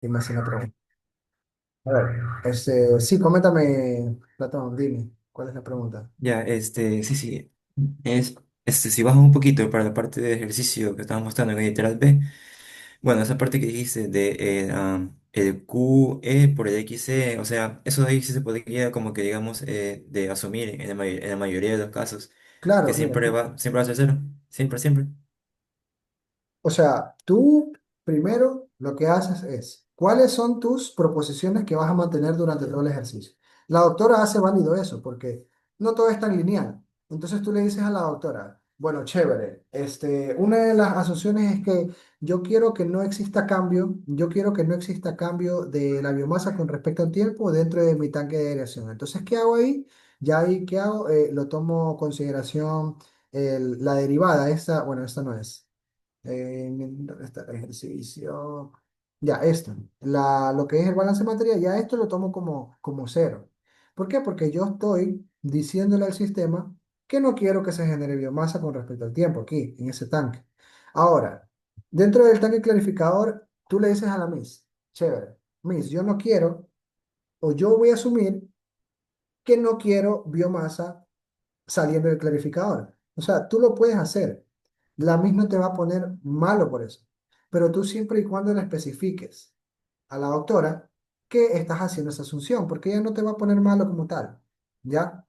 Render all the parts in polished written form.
Dime así una pregunta. A ver, sí, coméntame, Platón, dime, ¿cuál es la pregunta? Ya, sí, sí. Es, si bajas un poquito para la parte de ejercicio que estábamos mostrando en el literal B, bueno, esa parte que dijiste de el QE por el XE, o sea, eso de ahí sí se podría como que digamos de asumir en en la mayoría de los casos, que Claro, mira, siempre va a ser cero, siempre, siempre. o sea, tú primero lo que haces es, ¿cuáles son tus proposiciones que vas a mantener durante todo el ejercicio? La doctora hace válido eso porque no todo es tan lineal. Entonces tú le dices a la doctora, bueno, chévere, una de las asunciones es que yo quiero que no exista cambio, yo quiero que no exista cambio de la biomasa con respecto al tiempo dentro de mi tanque de aireación. Entonces, ¿qué hago ahí? Ya ahí, ¿qué hago? Lo tomo en consideración la derivada, esta, bueno, esta no es. ¿Dónde está el ejercicio? Ya, esto. Lo que es el balance material, ya esto lo tomo como cero. ¿Por qué? Porque yo estoy diciéndole al sistema que no quiero que se genere biomasa con respecto al tiempo aquí, en ese tanque. Ahora, dentro del tanque clarificador, tú le dices a la Miss, chévere, Miss, yo no quiero, o yo voy a asumir que no quiero biomasa saliendo del clarificador. O sea, tú lo puedes hacer. La MIS no te va a poner malo por eso. Pero tú siempre y cuando le especifiques a la doctora que estás haciendo esa asunción, porque ella no te va a poner malo como tal. ¿Ya?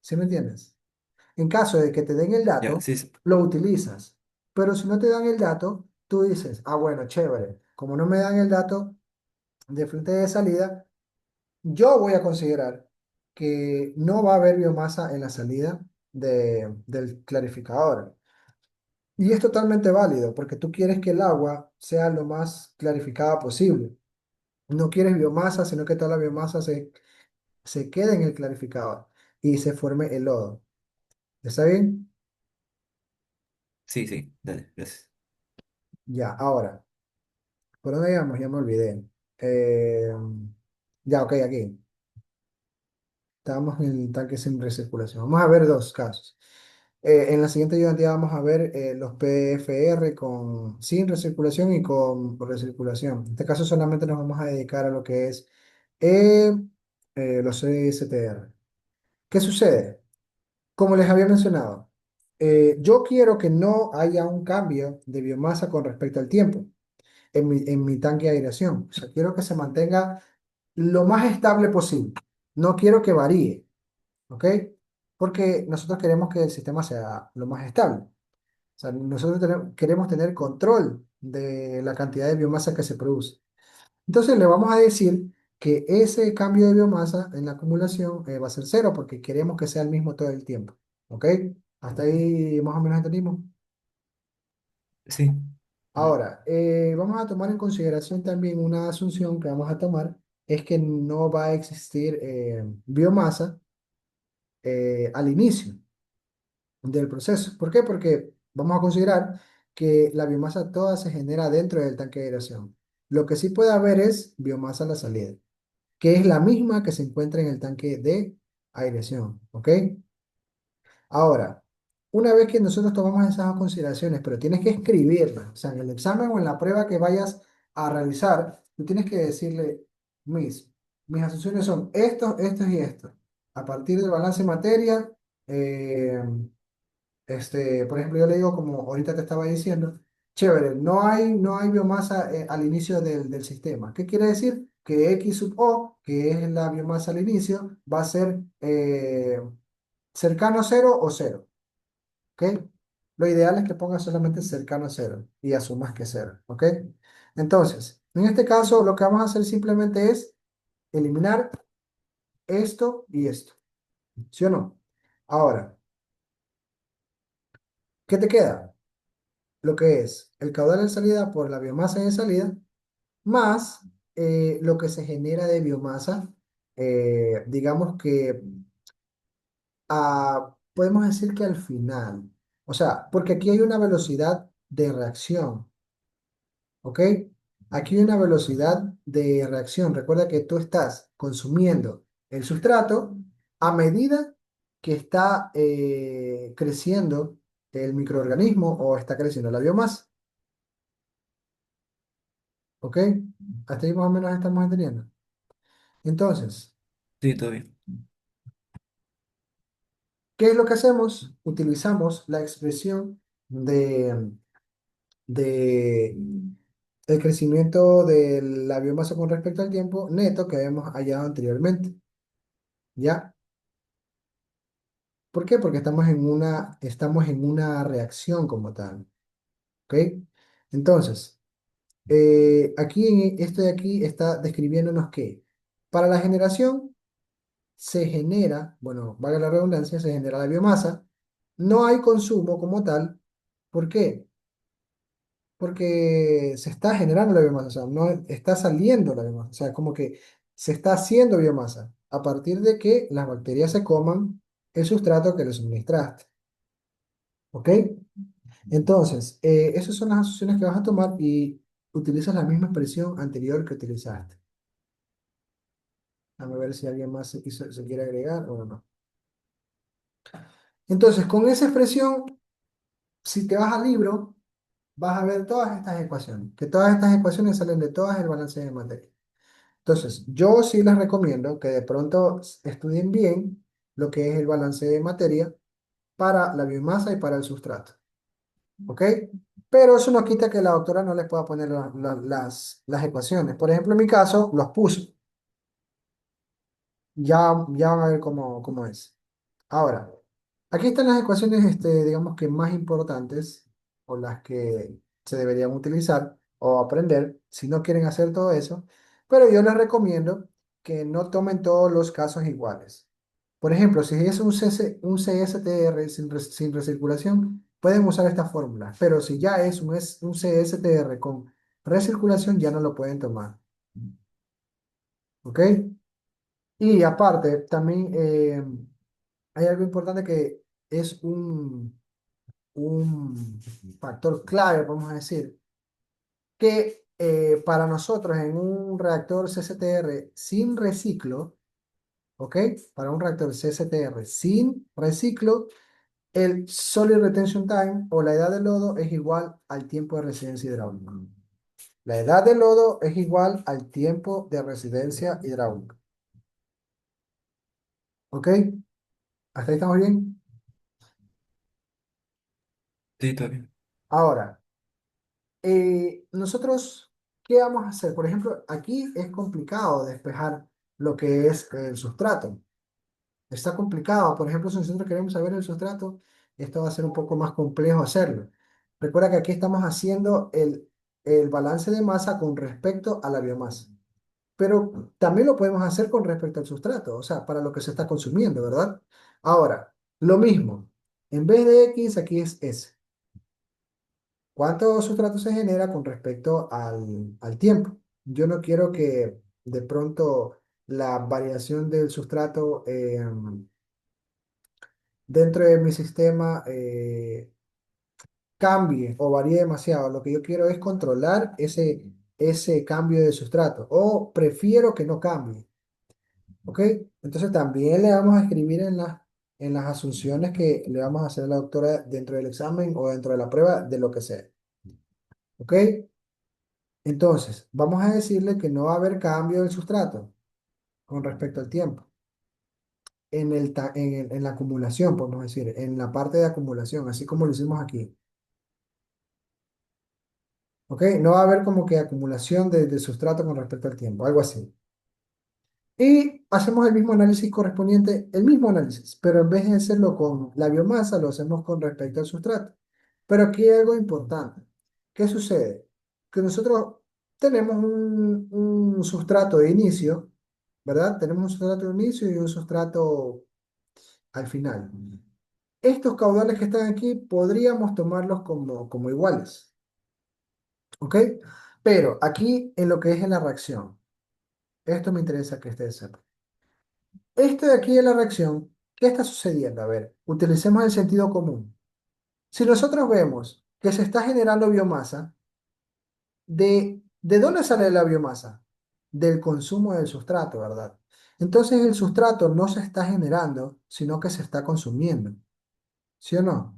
¿Sí me entiendes? En caso de que te den el Ya, dato, sí, sí, lo utilizas. Pero si no te dan el dato, tú dices, ah, bueno, chévere. Como no me dan el dato de frente de salida, yo voy a considerar que no va a haber biomasa en la salida del clarificador. Y es totalmente válido porque tú quieres que el agua sea lo más clarificada posible. No quieres biomasa, sino que toda la biomasa se quede en el clarificador y se forme el lodo. ¿Está bien? sí, sí, dale, gracias. Ya, ahora, ¿por dónde íbamos? Ya me olvidé. Eh, ya, ok, aquí. Estábamos en el tanque sin recirculación. Vamos a ver dos casos. En la siguiente ayudantía vamos a ver los PFR sin recirculación y con recirculación. En este caso solamente nos vamos a dedicar a lo que es eh, los CSTR. ¿Qué sucede? Como les había mencionado, yo quiero que no haya un cambio de biomasa con respecto al tiempo en mi tanque de aireación. O sea, quiero que se mantenga lo más estable posible. No quiero que varíe. ¿Ok? Porque nosotros queremos que el sistema sea lo más estable. O sea, nosotros queremos tener control de la cantidad de biomasa que se produce. Entonces le vamos a decir que ese cambio de biomasa en la acumulación va a ser cero porque queremos que sea el mismo todo el tiempo. ¿Ok? Hasta ahí más o menos entendimos. Sí. Ujú. Ahora, vamos a tomar en consideración también una asunción que vamos a tomar, es que no va a existir biomasa al inicio del proceso. ¿Por qué? Porque vamos a considerar que la biomasa toda se genera dentro del tanque de aireación. Lo que sí puede haber es biomasa a la salida, que es la misma que se encuentra en el tanque de aireación. ¿Ok? Ahora, una vez que nosotros tomamos esas consideraciones, pero tienes que escribirlas, o sea, en el examen o en la prueba que vayas a realizar, tú tienes que decirle, mis asunciones son estos, estos y estos. A partir del balance materia, eh, por ejemplo, yo le digo, como ahorita te estaba diciendo, chévere, no hay biomasa al inicio del sistema. ¿Qué quiere decir? Que X sub O, que es la biomasa al inicio, va a ser cercano a cero o cero. ¿Ok? Lo ideal es que pongas solamente cercano a cero y asumas que es cero. ¿Ok? Entonces, en este caso, lo que vamos a hacer simplemente es eliminar esto y esto. ¿Sí o no? Ahora, ¿qué te queda? Lo que es el caudal en salida por la biomasa en salida, más lo que se genera de biomasa, digamos que podemos decir que al final, o sea, porque aquí hay una velocidad de reacción, ¿ok? Aquí hay una velocidad de reacción. Recuerda que tú estás consumiendo el sustrato a medida que está creciendo el microorganismo o está creciendo la biomasa. ¿Ok? Hasta ahí más o menos estamos entendiendo. Entonces, Sí, todo bien. ¿qué es lo que hacemos? Utilizamos la expresión de el crecimiento de la biomasa con respecto al tiempo neto que habíamos hallado anteriormente. ¿Ya? ¿Por qué? Porque estamos en una reacción como tal. ¿Ok? Entonces, aquí, esto de aquí está describiéndonos que para la generación se genera, bueno, valga la redundancia, se genera la biomasa, no hay consumo como tal. ¿Por qué? Porque se está generando la biomasa, o sea, no está saliendo la biomasa, o sea, como que se está haciendo biomasa a partir de que las bacterias se coman el sustrato que le suministraste. ¿Ok? Entonces, esas son las asociaciones que vas a tomar y utilizas la misma expresión anterior que utilizaste. Vamos a ver si alguien más se quiere agregar o no. Entonces, con esa expresión, si te vas al libro, vas a ver todas estas ecuaciones, que todas estas ecuaciones salen de todas el balance de materia. Entonces, yo sí les recomiendo que de pronto estudien bien lo que es el balance de materia para la biomasa y para el sustrato. ¿Ok? Pero eso no quita que la doctora no les pueda poner las ecuaciones. Por ejemplo, en mi caso, los puso. Ya van a ver cómo es. Ahora, aquí están las ecuaciones, digamos que más importantes o las que se deberían utilizar o aprender si no quieren hacer todo eso, pero yo les recomiendo que no tomen todos los casos iguales. Por ejemplo, si es un CSTR sin recirculación, pueden usar esta fórmula, pero si ya es un CSTR con recirculación, ya no lo pueden tomar. ¿Ok? Y aparte, también hay algo importante que es un factor clave, vamos a decir, que para nosotros en un reactor CCTR sin reciclo, ¿ok? Para un reactor CCTR sin reciclo, el Solid Retention Time o la edad del lodo es igual al tiempo de residencia hidráulica. La edad del lodo es igual al tiempo de residencia hidráulica. ¿Ok? ¿Hasta ahí estamos bien? Sí, todo bien. Ahora, nosotros, ¿qué vamos a hacer? Por ejemplo, aquí es complicado despejar lo que es el sustrato. Está complicado. Por ejemplo, si nosotros queremos saber el sustrato, esto va a ser un poco más complejo hacerlo. Recuerda que aquí estamos haciendo el balance de masa con respecto a la biomasa. Pero también lo podemos hacer con respecto al sustrato, o sea, para lo que se está consumiendo, ¿verdad? Ahora, lo mismo. En vez de X, aquí es S. ¿Cuánto sustrato se genera con respecto al tiempo? Yo no quiero que de pronto la variación del sustrato dentro de mi sistema cambie o varíe demasiado. Lo que yo quiero es controlar ese cambio de sustrato o prefiero que no cambie. ¿Ok? Entonces también le vamos a escribir en las asunciones que le vamos a hacer a la doctora dentro del examen o dentro de la prueba de lo que sea. ¿Ok? Entonces, vamos a decirle que no va a haber cambio del sustrato con respecto al tiempo. En la acumulación, podemos decir, en la parte de acumulación, así como lo hicimos aquí. ¿Ok? No va a haber como que acumulación de sustrato con respecto al tiempo, algo así. Y hacemos el mismo análisis correspondiente, el mismo análisis, pero en vez de hacerlo con la biomasa, lo hacemos con respecto al sustrato. Pero aquí hay algo importante. ¿Qué sucede? Que nosotros tenemos un sustrato de inicio, ¿verdad? Tenemos un sustrato de inicio y un sustrato al final. Estos caudales que están aquí podríamos tomarlos como iguales, ¿ok? Pero aquí en lo que es en la reacción, esto me interesa que ustedes sepan. Esto de aquí de la reacción, ¿qué está sucediendo? A ver, utilicemos el sentido común. Si nosotros vemos que se está generando biomasa, ¿de dónde sale la biomasa? Del consumo del sustrato, ¿verdad? Entonces el sustrato no se está generando, sino que se está consumiendo. ¿Sí o no?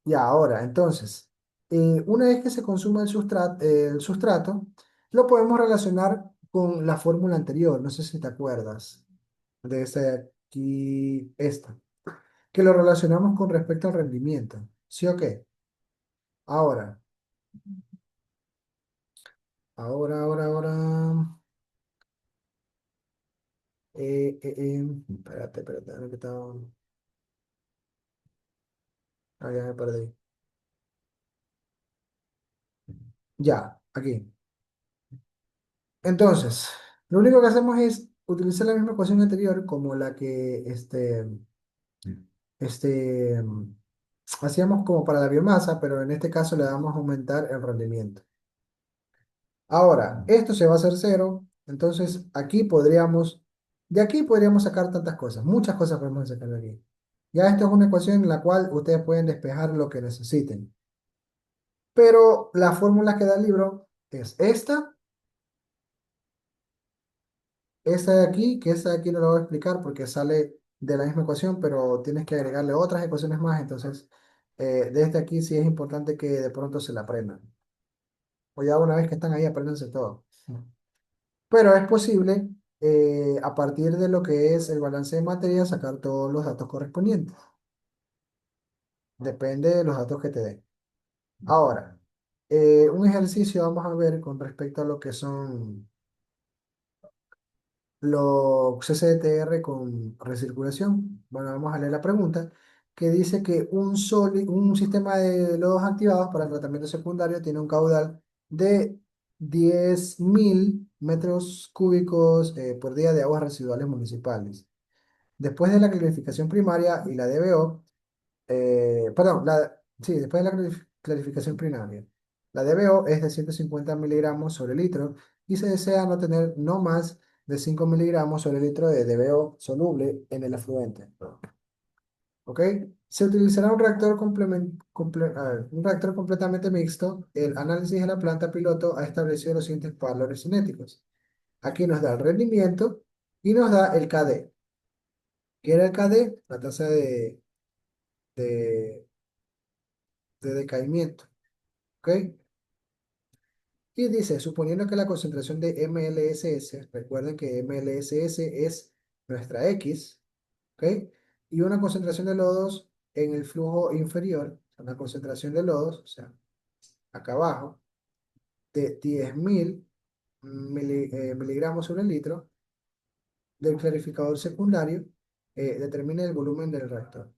Y ahora, entonces, Una vez que se consuma el sustrato, lo podemos relacionar con la fórmula anterior. No sé si te acuerdas de esta aquí, esta, que lo relacionamos con respecto al rendimiento. ¿Sí o qué? Ahora, ahora. Espérate, ¿dónde que estaba? Ah, ya me perdí. Ya, aquí. Entonces, lo único que hacemos es utilizar la misma ecuación anterior como la que este, hacíamos como para la biomasa, pero en este caso le damos a aumentar el rendimiento. Ahora, esto se va a hacer cero, entonces de aquí podríamos sacar tantas cosas, muchas cosas podemos sacar de aquí. Ya esto es una ecuación en la cual ustedes pueden despejar lo que necesiten. Pero la fórmula que da el libro es esta de aquí, que esta de aquí no la voy a explicar porque sale de la misma ecuación, pero tienes que agregarle otras ecuaciones más, entonces de este aquí sí es importante que de pronto se la aprendan. O ya una vez que están ahí, apréndanse todo. Pero es posible, a partir de lo que es el balance de materia, sacar todos los datos correspondientes. Depende de los datos que te den. Ahora, un ejercicio vamos a ver con respecto a lo que son los CCTR con recirculación. Bueno, vamos a leer la pregunta que dice que un sistema de lodos activados para el tratamiento secundario tiene un caudal de 10.000 metros cúbicos por día de aguas residuales municipales. Después de la clarificación primaria y la DBO, perdón, sí, después de la clarificación primaria, la DBO es de 150 miligramos sobre litro y se desea no tener no más de 5 miligramos sobre litro de DBO soluble en el afluente. ¿Ok? Se utilizará un reactor, un reactor completamente mixto. El análisis de la planta piloto ha establecido los siguientes valores cinéticos. Aquí nos da el rendimiento y nos da el KD. ¿Qué era el KD? La tasa de, de decaimiento. ¿Ok? Y dice, suponiendo que la concentración de MLSS, recuerden que MLSS es nuestra X, ¿ok? Y una concentración de lodos en el flujo inferior, una concentración de lodos, o sea, acá abajo, de 10.000 miligramos sobre el litro del clarificador secundario, determina el volumen del reactor.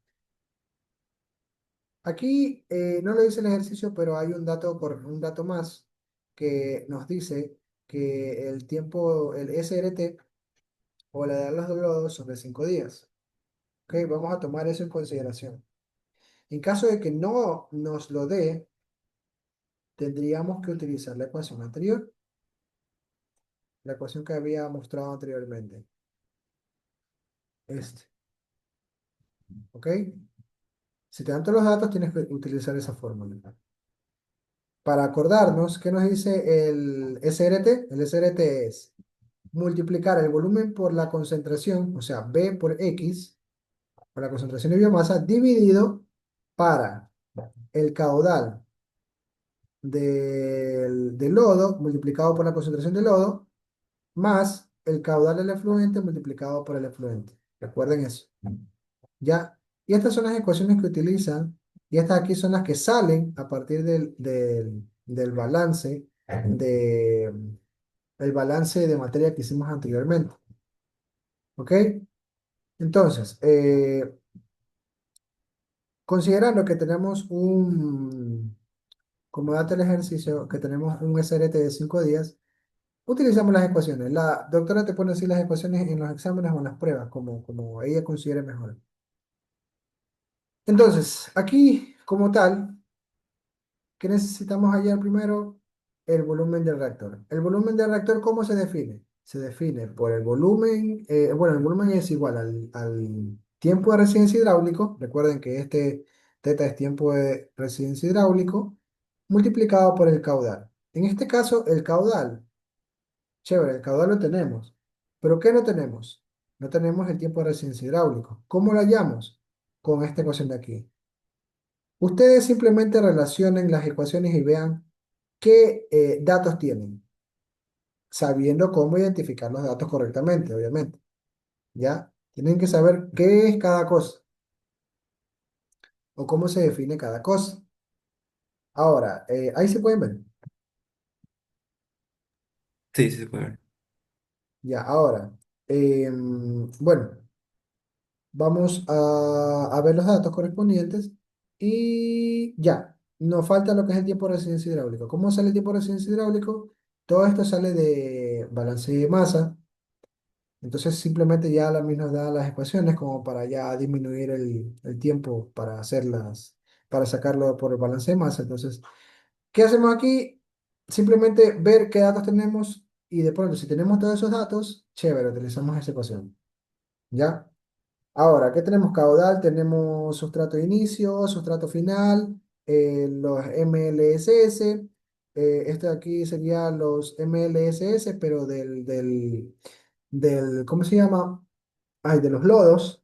Aquí no lo dice el ejercicio, pero hay un dato más que nos dice que el tiempo, el SRT o la edad de los doblados son de 5 días. Ok, vamos a tomar eso en consideración. En caso de que no nos lo dé, tendríamos que utilizar la ecuación anterior, la ecuación que había mostrado anteriormente. Este, ¿ok? Si te dan todos los datos, tienes que utilizar esa fórmula. Para acordarnos, ¿qué nos dice el SRT? El SRT es multiplicar el volumen por la concentración, o sea, B por X, por la concentración de biomasa, dividido para el caudal del lodo multiplicado por la concentración de lodo, más el caudal del efluente multiplicado por el efluente. Recuerden eso. ¿Ya? Y estas son las ecuaciones que utilizan, y estas aquí son las que salen a partir del balance el balance de materia que hicimos anteriormente. ¿Ok? Entonces, considerando que tenemos como dato del ejercicio, que tenemos un SRT de 5 días, utilizamos las ecuaciones. La doctora te pone así las ecuaciones en los exámenes o en las pruebas, como ella considere mejor. Entonces, aquí, como tal, ¿qué necesitamos hallar primero? El volumen del reactor. ¿El volumen del reactor cómo se define? Se define por el volumen, bueno, el volumen es igual al tiempo de residencia hidráulico. Recuerden que este teta es tiempo de residencia hidráulico multiplicado por el caudal. En este caso, el caudal, chévere, el caudal lo tenemos. ¿Pero qué no tenemos? No tenemos el tiempo de residencia hidráulico. ¿Cómo lo hallamos? Con esta ecuación de aquí. Ustedes simplemente relacionen las ecuaciones y vean qué datos tienen, sabiendo cómo identificar los datos correctamente, obviamente. ¿Ya? Tienen que saber qué es cada cosa o cómo se define cada cosa. Ahora, ahí se pueden ver. Sí, sí se puede ver. Ya, ahora, bueno, vamos a ver los datos correspondientes y ya, nos falta lo que es el tiempo de residencia hidráulico. ¿Cómo sale el tiempo de residencia hidráulico? Todo esto sale de balance de masa. Entonces simplemente ya la misma nos da las ecuaciones como para ya disminuir el tiempo para hacerlas, para sacarlo por el balance de masa. Entonces, ¿qué hacemos aquí? Simplemente ver qué datos tenemos y de pronto, si tenemos todos esos datos, chévere, utilizamos esa ecuación. ¿Ya? Ahora, ¿qué tenemos? Caudal, tenemos sustrato de inicio, sustrato final, los MLSS. Este de aquí serían los MLSS, pero ¿cómo se llama? Ay, de los lodos.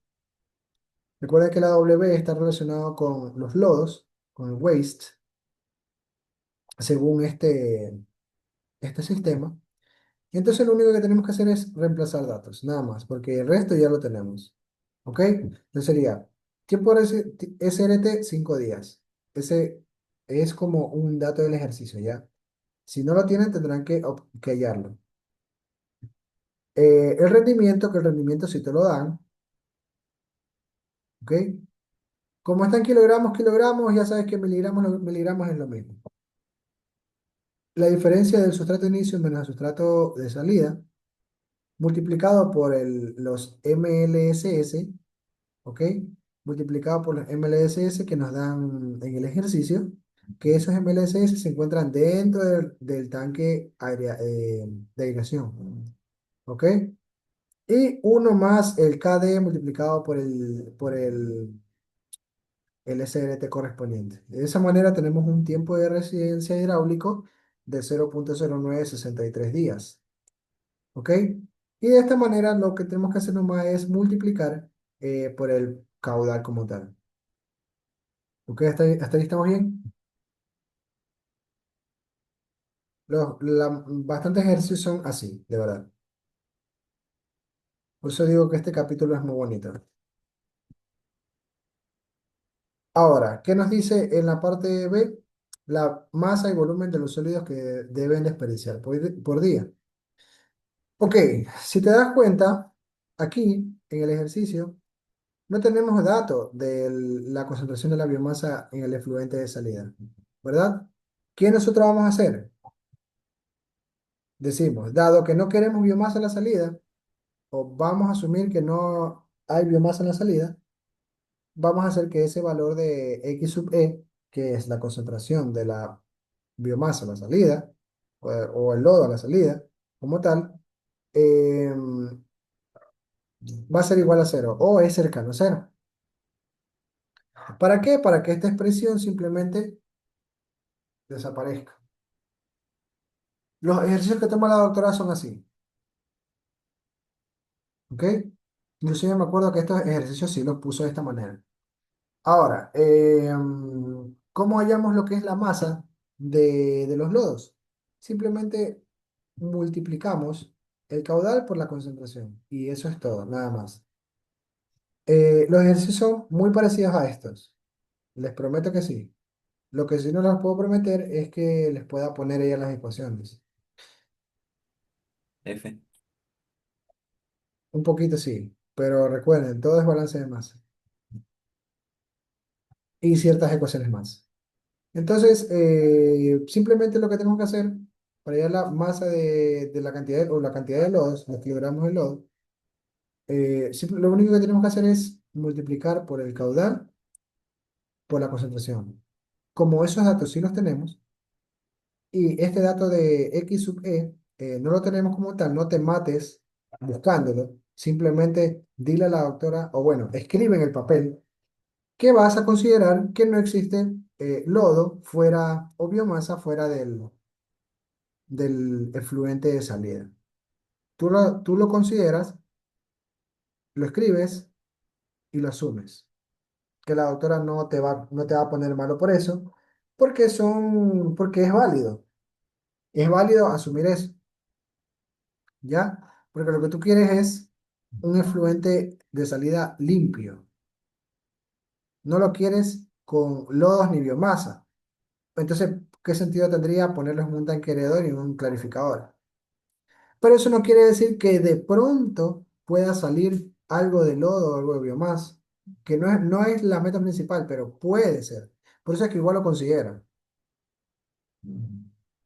Recuerda que la W está relacionado con los lodos, con el waste, según este sistema. Y entonces lo único que tenemos que hacer es reemplazar datos, nada más, porque el resto ya lo tenemos. ¿Ok? Entonces sería tiempo de SRT 5 días. Ese es como un dato del ejercicio, ¿ya? Si no lo tienen, tendrán que hallarlo. El rendimiento, que el rendimiento sí te lo dan, ¿ok? Como está en kilogramos, kilogramos, ya sabes que miligramos, miligramos es lo mismo. La diferencia del sustrato de inicio menos el sustrato de salida, multiplicado por los MLSS, ¿ok? Multiplicado por los MLSS que nos dan en el ejercicio, que esos MLSS se encuentran dentro del tanque de aireación, ¿ok? Y uno más el KD multiplicado por el SRT correspondiente. De esa manera tenemos un tiempo de residencia hidráulico de 0,0963 días, ¿ok? Y de esta manera lo que tenemos que hacer nomás es multiplicar por el caudal como tal. ¿Ok? ¿Hasta ahí estamos bien? Bastantes ejercicios son así, de verdad. Por eso digo que este capítulo es muy bonito. Ahora, ¿qué nos dice en la parte B? La masa y volumen de los sólidos que deben desperdiciar por día. Ok, si te das cuenta, aquí en el ejercicio no tenemos datos de la concentración de la biomasa en el efluente de salida, ¿verdad? ¿Qué nosotros vamos a hacer? Decimos, dado que no queremos biomasa en la salida, o vamos a asumir que no hay biomasa en la salida, vamos a hacer que ese valor de X sub E, que es la concentración de la biomasa a la salida, o el lodo a la salida, como tal, va a ser igual a cero, o es cercano a cero. ¿Para qué? Para que esta expresión simplemente desaparezca. Los ejercicios que toma la doctora son así, ¿ok? Inclusive me acuerdo que estos ejercicios sí los puso de esta manera. Ahora, ¿cómo hallamos lo que es la masa de los lodos? Simplemente multiplicamos el caudal por la concentración y eso es todo, nada más. Los ejercicios son muy parecidos a estos, les prometo que sí. Lo que sí no les puedo prometer es que les pueda poner ella las ecuaciones. F. Un poquito sí, pero recuerden, todo es balance de masa y ciertas ecuaciones más. Entonces, simplemente lo que tenemos que hacer para hallar la masa de la cantidad o la cantidad de lodos, los kilogramos de lodo, lo único que tenemos que hacer es multiplicar por el caudal por la concentración. Como esos datos sí los tenemos, y este dato de X sub E no lo tenemos como tal, no te mates buscándolo, simplemente dile a la doctora, o bueno, escribe en el papel que vas a considerar que no existe lodo fuera o biomasa fuera del efluente de salida. Tú lo consideras, lo escribes y lo asumes. que la doctora no te va a poner malo por eso, porque es válido asumir eso, ¿ya? Porque lo que tú quieres es un efluente de salida limpio, no lo quieres con lodos ni biomasa. Entonces, ¿qué sentido tendría ponerlos en un tanque heredor y en un clarificador? Pero eso no quiere decir que de pronto pueda salir algo de lodo o algo de biomasa, que no es la meta principal, pero puede ser. Por eso es que igual lo consideran.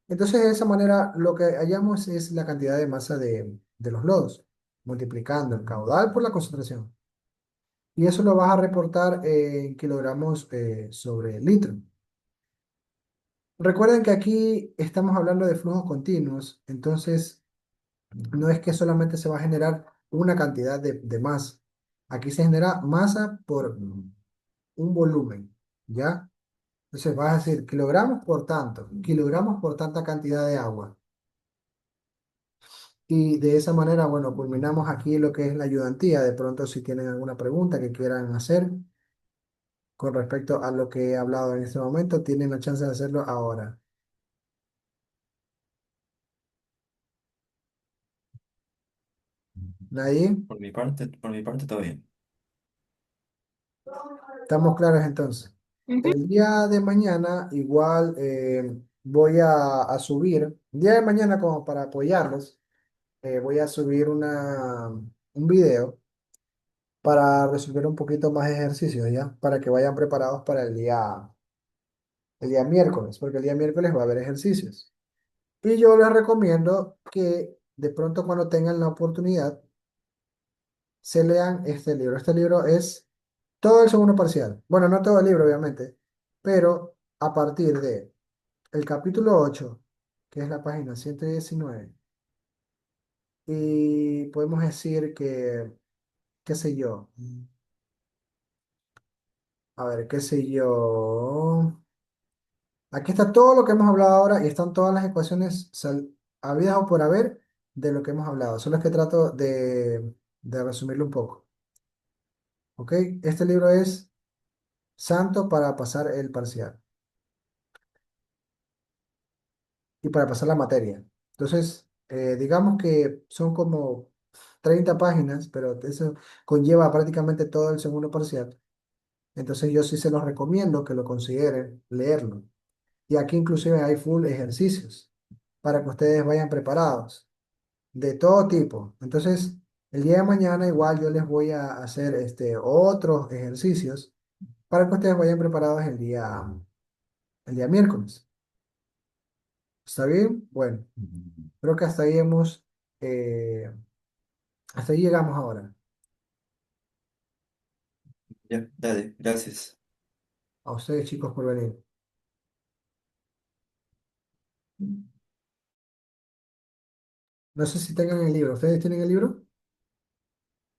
Entonces, de esa manera, lo que hallamos es la cantidad de masa de los lodos, multiplicando el caudal por la concentración. Y eso lo vas a reportar en kilogramos sobre litro. Recuerden que aquí estamos hablando de flujos continuos, entonces no es que solamente se va a generar una cantidad de masa. Aquí se genera masa por un volumen, ¿ya? Entonces vas a decir kilogramos por tanto, kilogramos por tanta cantidad de agua. Y de esa manera, bueno, culminamos aquí lo que es la ayudantía. De pronto, si tienen alguna pregunta que quieran hacer con respecto a lo que he hablado en este momento, tienen la chance de hacerlo ahora. ¿Nadie? Por mi parte todo bien. ¿Estamos claros entonces? Ujú. El día de mañana igual voy a subir, el día de mañana como para apoyarlos, voy a subir un video para resolver un poquito más ejercicios, ¿ya? Para que vayan preparados para el día miércoles, porque el día miércoles va a haber ejercicios. Y yo les recomiendo que de pronto cuando tengan la oportunidad, se lean este libro. Este libro es todo el segundo parcial. Bueno, no todo el libro, obviamente, pero a partir de el capítulo 8 que es la página 119 y podemos decir que, qué sé yo, a ver, qué sé yo. Aquí está todo lo que hemos hablado ahora y están todas las ecuaciones habidas o por haber de lo que hemos hablado. Solo es que trato de resumirlo un poco. ¿Ok? Este libro es santo para pasar el parcial y para pasar la materia. Entonces, digamos que son como 30 páginas, pero eso conlleva prácticamente todo el segundo parcial. Entonces yo sí se los recomiendo que lo consideren leerlo. Y aquí inclusive hay full ejercicios para que ustedes vayan preparados de todo tipo. Entonces, el día de mañana igual yo les voy a hacer otros ejercicios para que ustedes vayan preparados el día miércoles. ¿Está bien? Bueno, creo que eh, hasta ahí llegamos ahora. Ya, dale, gracias. A ustedes chicos por venir. No sé si tengan el libro. ¿Ustedes tienen el libro?